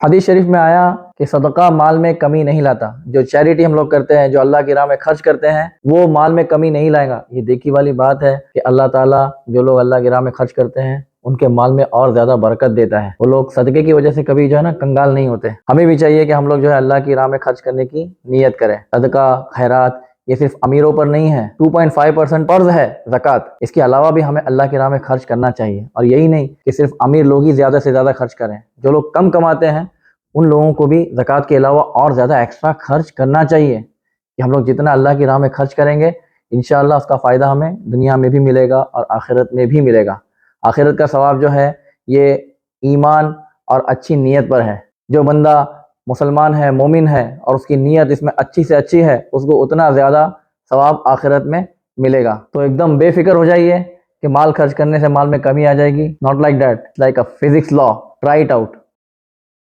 हदीस शरीफ में आया कि सदका माल में कमी नहीं लाता। जो चैरिटी हम लोग करते हैं, जो अल्लाह की राह में खर्च करते हैं, वो माल में कमी नहीं लाएगा। ये देखी वाली बात है कि अल्लाह ताला जो लोग अल्लाह की राह में खर्च करते हैं उनके माल में और ज्यादा बरकत देता है। वो लोग सदके की वजह से कभी जो है ना कंगाल नहीं होते। हमें भी चाहिए कि हम लोग जो है अल्लाह की राह में खर्च करने की नीयत करें। सदका खैरात ये सिर्फ अमीरों पर नहीं है। 2.5% फर्ज है ज़कात। इसके अलावा भी हमें अल्लाह की राह में खर्च करना चाहिए, और यही नहीं कि सिर्फ अमीर लोग ही ज़्यादा से ज़्यादा खर्च करें। जो लोग कम कमाते हैं उन लोगों को भी ज़कात के अलावा और ज़्यादा एक्स्ट्रा खर्च करना चाहिए। कि हम लोग जितना अल्लाह की राह में खर्च करेंगे इंशाअल्लाह उसका फ़ायदा हमें दुनिया में भी मिलेगा और आखिरत में भी मिलेगा। आखिरत का सवाब जो है ये ईमान और अच्छी नीयत पर है। जो बंदा मुसलमान है, मोमिन है और उसकी नीयत इसमें अच्छी से अच्छी है, उसको उतना ज़्यादा सवाब आखिरत में मिलेगा। तो एकदम बेफिक्र हो जाइए कि माल खर्च करने से माल में कमी आ जाएगी। Not like that, like a physics law, try it out.